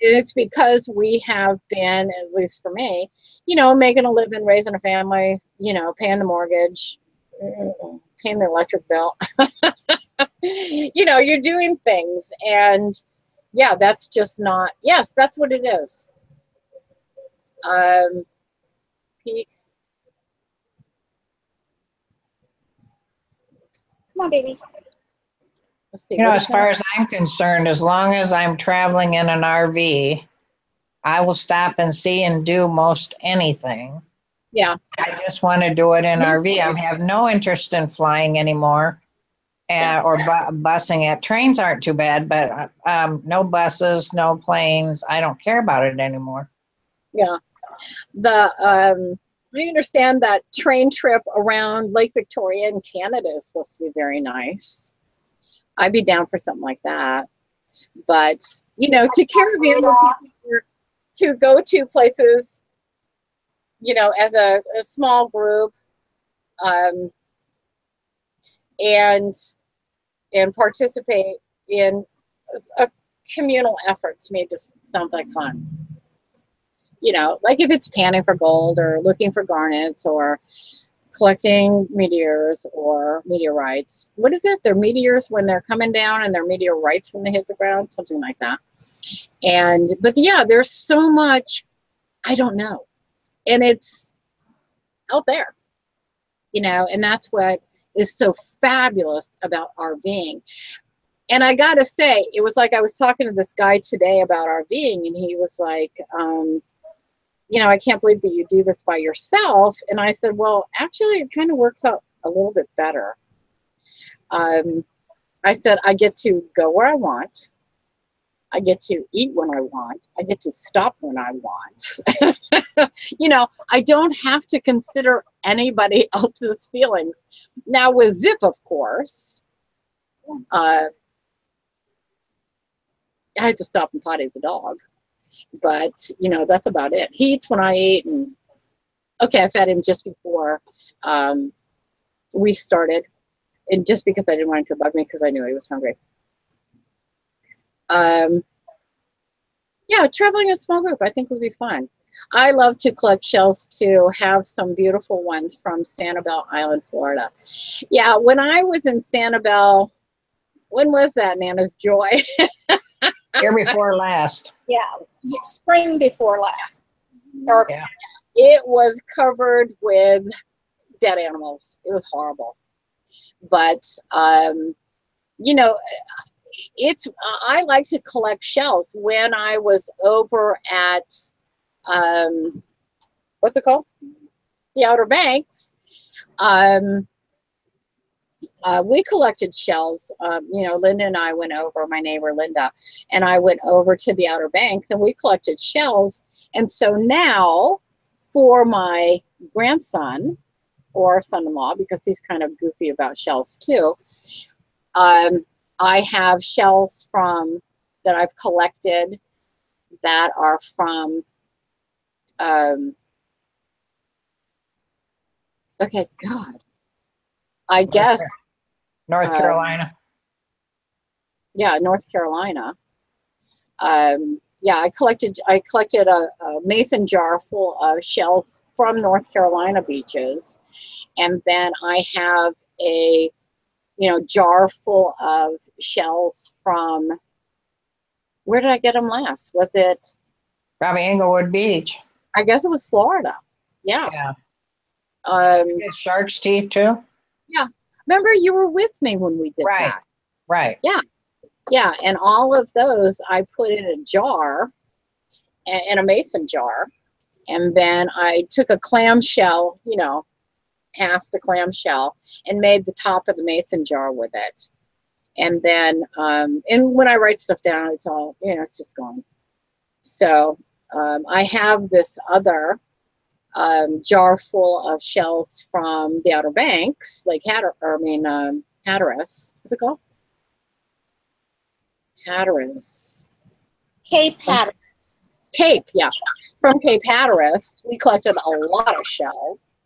it's because we have been, at least for me, you know, making a living, raising a family, you know, paying the mortgage, paying the electric bill. You know, you're doing things, and yeah, that's just not, yes, that's what it is. Peak. Come on, baby. Let's see. You know, as far as I'm concerned, as long as I'm traveling in an RV, I will stop and see and do most anything. Yeah. I just want to do it in RV. I have no interest in flying anymore or busing it. Trains aren't too bad, but no buses, no planes. I don't care about it anymore. Yeah. I understand that train trip around Lake Victoria in Canada is supposed to be very nice. I'd be down for something like that. But, you know, to caravan with people, to go to places, you know, as a small group, and participate in a communal effort, to me, just sounds like fun. you know, like if it's panning for gold or looking for garnets or collecting meteors or meteorites. What is it? They're meteors when they're coming down and they're meteorites when they hit the ground, something like that. But yeah, there's so much I don't know. And it's out there, you know, and that's what is so fabulous about RVing. And I got to say, it was like I was talking to this guy today about RVing, and he was like, you know, I can't believe that you do this by yourself. And I said, well, actually, it kind of works out a little bit better. I said, I get to go where I want. I get to eat when I want. I get to stop when I want. You know, I don't have to consider anybody else's feelings. Now with Zip, of course, I had to stop and potty the dog. But, you know, that's about it. He eats when I eat. And okay, I fed him just before we started. And just because I didn't want him to bug me because I knew he was hungry. Yeah, traveling in a small group I think would be fun. I love to collect shells too, have some beautiful ones from Sanibel Island, Florida. Yeah, when I was in Sanibel, when was that, Nana's Joy? Year before last. Yeah, spring before last. Or, Yeah. It was covered with dead animals. It was horrible. But, you know, I like to collect shells. When I was over at, what's it called? The Outer Banks. We collected shells. You know, Linda and I went over, my neighbor Linda, and I went over to the Outer Banks and we collected shells. And so now for my grandson or son-in-law, because he's kind of goofy about shells too, I have shells from that I've collected that are from okay, God, I guess North Carolina. Yeah, North Carolina. Yeah, I collected a mason jar full of shells from North Carolina beaches, and then I have a jar full of shells from, where did I get them last? Was it Probably Englewood Beach. I guess it was Florida. Yeah. Yeah. You get shark's teeth too? Yeah. Remember you were with me when we did that. Right. Yeah. Yeah. And all of those I put in a jar, in a mason jar. And then I took a clamshell, half the clamshell, and made the top of the mason jar with it. And then, and when I write stuff down, it's all, it's just gone. So I have this other jar full of shells from the Outer Banks, like Hatteras. What's it called? Hatteras. Cape Hatteras. Cape, yeah. From Cape Hatteras, we collected a lot of shells.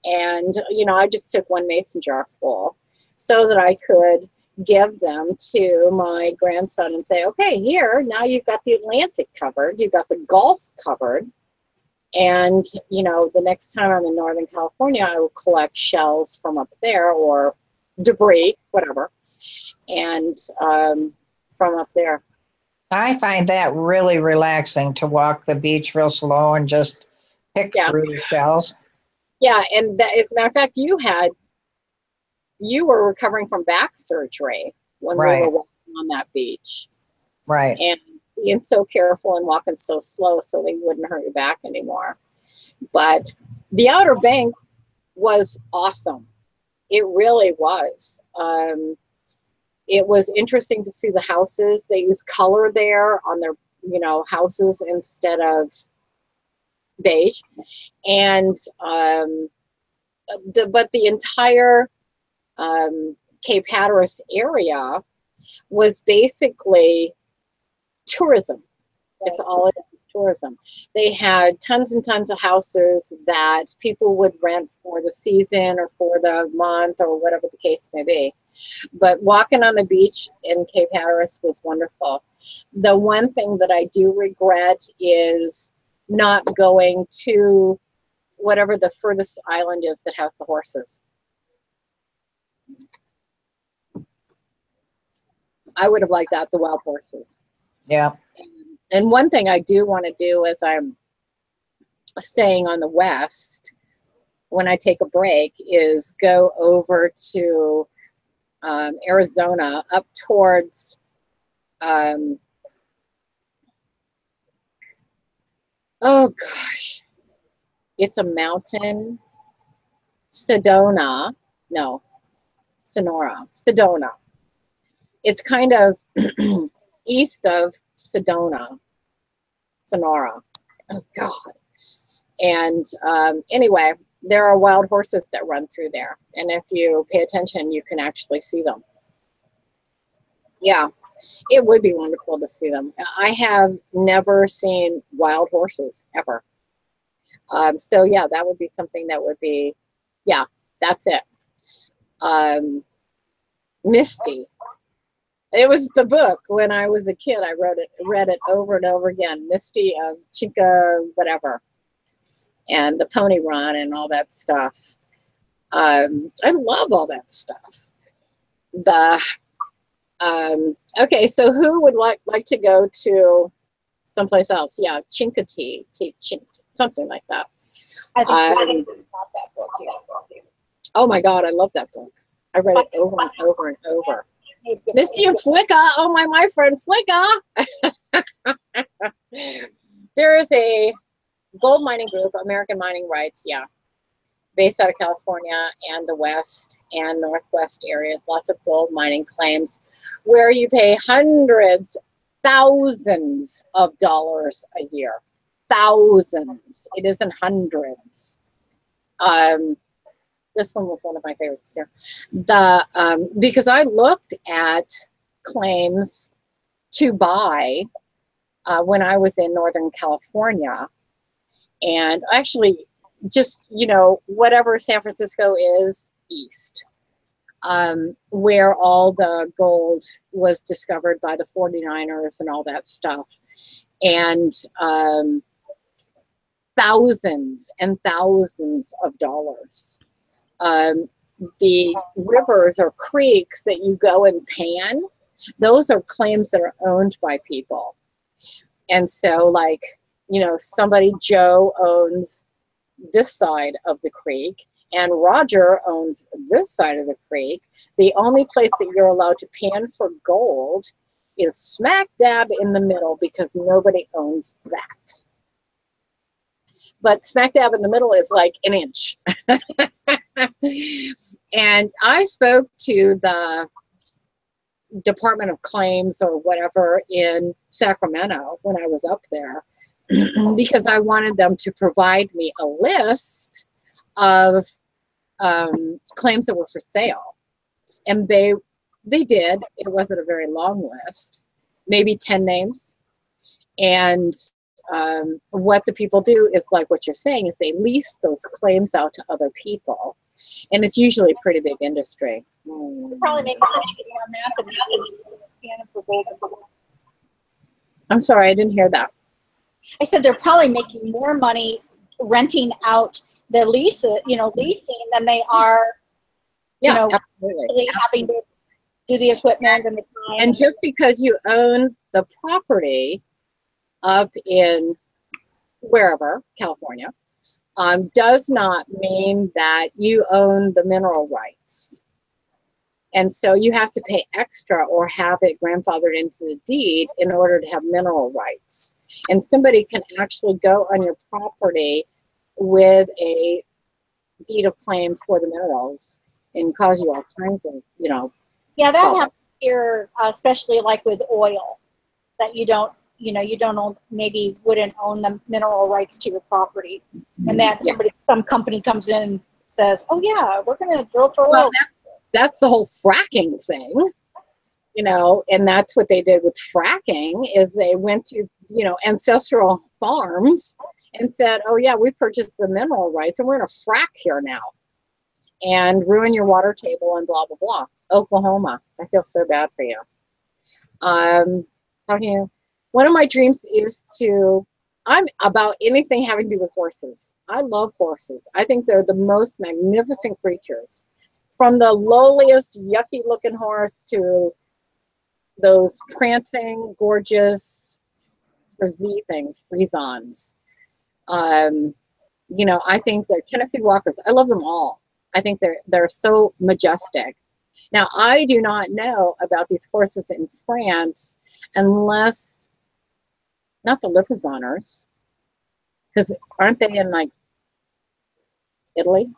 And, I just took one mason jar full so that I could give them to my grandson and say, okay, here, now you've got the Atlantic covered, you've got the Gulf covered. And, the next time I'm in Northern California, I will collect shells from up there or debris, whatever, and from up there. I find that really relaxing to walk the beach real slow and just pick through the shells. Yeah, and as a matter of fact, you were recovering from back surgery when we were walking on that beach. Right. And being so careful and walking so slow so they wouldn't hurt your back anymore. But the Outer Banks was awesome. It really was. It was interesting to see the houses. They use color there on their, houses instead of beige. And but the entire Cape Hatteras area was basically tourism. It's all it is tourism. They had tons and tons of houses that people would rent for the season or for the month or whatever the case may be. But walking on the beach in Cape Hatteras was wonderful. The one thing that I do regret is not going to whatever the furthest island is that has the horses. I would have liked that, the wild horses. Yeah. And one thing I do want to do as I'm staying on the west, when I take a break, is go over to Arizona, up towards oh gosh, it's a mountain, Sedona. No, Sedona. It's kind of east of Sedona, Sonora. Oh God. And anyway, there are wild horses that run through there. And if you pay attention, you can actually see them. Yeah, it would be wonderful to see them. I have never seen wild horses ever. So yeah, that would be something that would be, yeah, that's it. Misty. It was the book when I was a kid. I read it over and over again. Misty of Chinka, whatever, and the Pony Run and all that stuff. I love all that stuff. Okay, so who would like to go to someplace else? Yeah, Chinkati, something like that. I think about that book here. Oh my God, I love that book. I read it over and over and over. Misty and Flicka. Oh my friend Flicka. There is a gold mining group, American Mining Rights, yeah, based out of California and the West and Northwest areas. Lots of gold mining claims where you pay hundreds, thousands of dollars a year. Thousands. It isn't hundreds. This one was one of my favorites here. Because I looked at claims to buy when I was in Northern California, and actually just, you know, whatever San Francisco is east, where all the gold was discovered by the 49ers and all that stuff. And thousands and thousands of dollars. The rivers or creeks that you go and pan, those are claims that are owned by people. And so, like, you know, somebody, Joe, owns this side of the creek, and Roger owns this side of the creek. The only place that you're allowed to pan for gold is smack dab in the middle, because nobody owns that. But smack dab in the middle is like an inch. And I spoke to the Department of Claims or whatever in Sacramento when I was up there, because I wanted them to provide me a list of claims that were for sale. And they did. It wasn't a very long list, maybe 10 names. And what the people do is, like what you're saying, is they lease those claims out to other people. And it's usually a pretty big industry. They're probably making more math than that for gold. I'm sorry, I didn't hear that. I said they're probably making more money renting out the leasing than they are, absolutely. really having to do the equipment and the time. And just because you own the property up in wherever, California, does not mean that you own the mineral rights. And so you have to pay extra or have it grandfathered into the deed in order to have mineral rights. And somebody can actually go on your property with a deed of claim for the minerals and cause you all kinds of, Yeah, that happens here, especially like with oil, that you don't own, maybe wouldn't own the mineral rights to your property. And then some company comes in and says, oh yeah, we're going to drill for oil. Well, that's the whole fracking thing, and that's what they did with fracking, is they went to, ancestral farms and said, oh yeah, we purchased the mineral rights and we're going to frack here now and ruin your water table and blah, blah, blah. Oklahoma, I feel so bad for you. Talking to you. One of my dreams is to I'm about anything having to do with horses. I love horses. I think they're the most magnificent creatures. From the lowliest, yucky looking horse to those prancing, gorgeous, frizzy things, frisons. You know, I think they're Tennessee Walkers. I love them all. I think they're so majestic. Now, I do not know about these horses in France unless, not the Lipizaners, because aren't they in like Italy?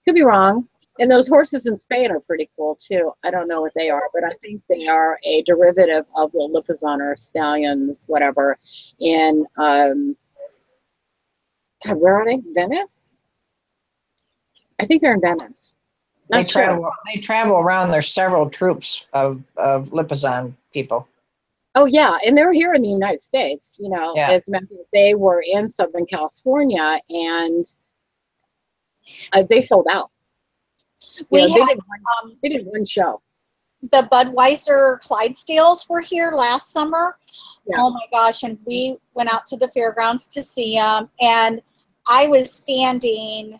Could be wrong. And those horses in Spain are pretty cool too. I don't know what they are, but I think they are a derivative of the Lipizzan stallions, whatever. In God, where are they? Venice? I think they're in Venice. They travel around. There's several troops of Lipizzan people. Oh yeah, and they're here in the United States. You know, Yeah. as a matter of fact, they were in Southern California, and they sold out. You know, they did one show. The Budweiser Clydesdales were here last summer. Yeah. Oh my gosh, and we went out to the fairgrounds to see them, and I was standing,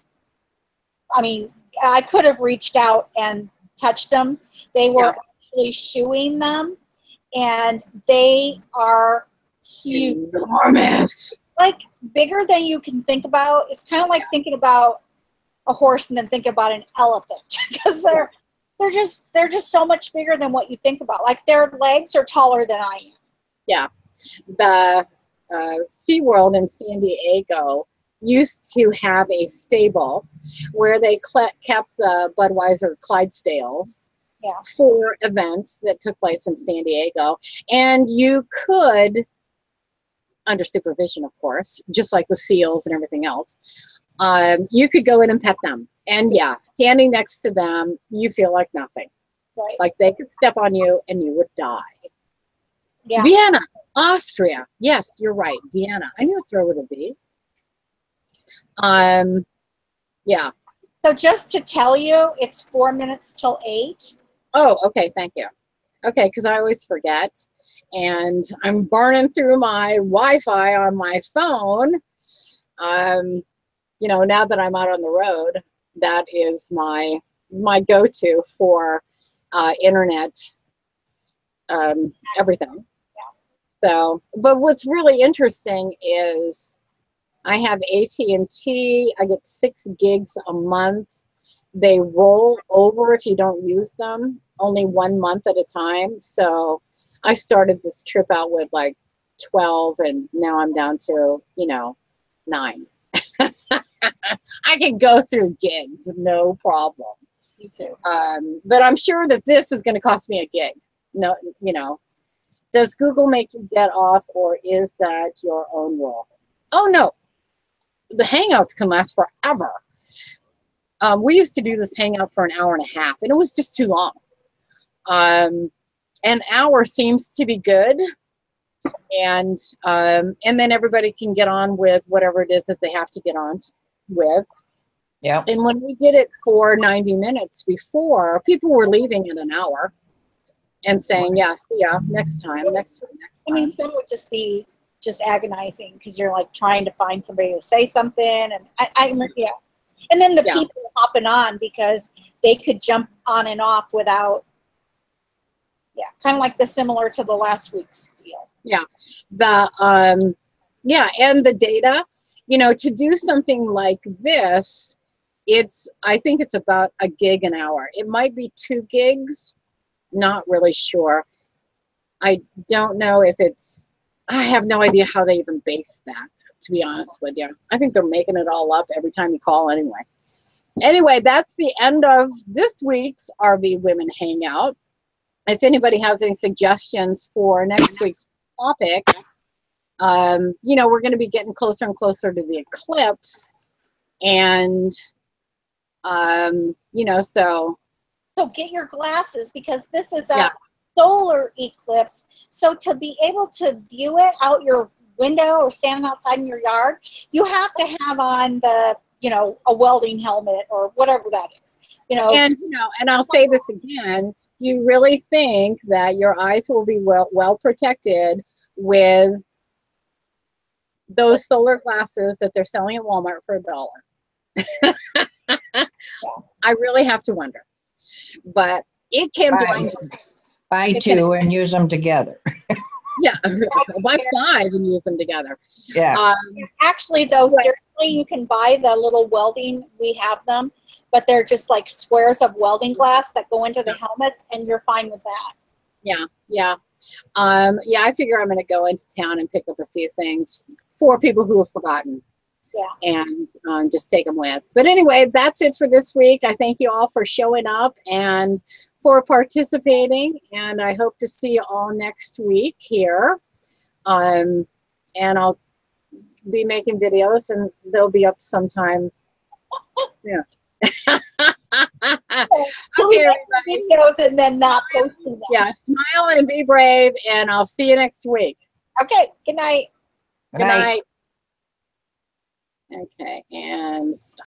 I mean, I could have reached out and touched them. They were actually shoeing them, and they are huge. Enormous. Like bigger than you can think about. It's kind of like thinking about a horse and then think about an elephant, because they're just so much bigger than what you think about. Like their legs are taller than I am. Yeah. The SeaWorld in San Diego used to have a stable where they kept the Budweiser Clydesdales for events that took place in San Diego. And you could, under supervision, of course, just like the seals and everything else, you could go in and pet them. And yeah, standing next to them, you feel like nothing. Right. Like they could step on you and you would die. Yeah. Vienna, Austria. Yes, you're right. Vienna. I knew it started with a V. Yeah. So just to tell you, it's 4 minutes till 8. Oh, okay. Thank you. Okay, because I always forget. And I'm burning through my Wi-Fi on my phone. You know, now that I'm out on the road, that is my go-to for internet, everything. So, but what's really interesting is I have AT&T. I get 6 gigs a month. They roll over if you don't use them, only 1 month at a time. So I started this trip out with like 12, and now I'm down to, you know, 9. I can go through gigs, no problem. Me too. But I'm sure that this is going to cost me a gig. No, you know, does Google make you get off, or is that your own rule? Oh no, the Hangouts can last forever. We used to do this Hangout for an hour and a half, and it was just too long. An hour seems to be good. And then everybody can get on with whatever it is that they have to get on with. Yeah. And when we did it for 90 minutes before, people were leaving in an hour and saying, yeah, see ya, next time. I mean, some would just be agonizing, because you're like trying to find somebody to say something. And yeah. And then the people hopping on because they could jump on and off without, kind of like similar to the last week's deal. Yeah. And the data, you know, to do something like this, I think it's about a gig an hour. It might be 2 gigs. Not really sure. I don't know if I have no idea how they even base that, to be honest with you. I think they're making it all up every time you call anyway. Anyway, that's the end of this week's RV Women Hangout. If anybody has any suggestions for next week's topic, you know, we're going to be getting closer and closer to the eclipse. And, you know, so get your glasses, because this is a solar eclipse. So to be able to view it out your window or standing outside in your yard, you have to have on the, you know, a welding helmet or whatever that is, you know. And, you know, and I'll say this again, you really think that your eyes will be well protected with those solar glasses that they're selling at Walmart for $1. I really have to wonder, but it can blind you. Buy It can- two and use them together. Yeah, buy 5 and use them together. Yeah. Actually, though, seriously, you can buy the little welding. We have them, but they're just like squares of welding glass that go into the helmets, and you're fine with that. Yeah, yeah. Yeah, I figure I'm going to go into town and pick up a few things for people who have forgotten. Yeah. And just take them with. But anyway, that's it for this week. I thank you all for showing up and for participating. And I hope to see you all next week here. And I'll be making videos, and they'll be up sometime soon. Okay, everybody. Videos and then not posting them. Yeah, smile and be brave, and I'll see you next week. Okay. Good night. Good night. Okay, and stop.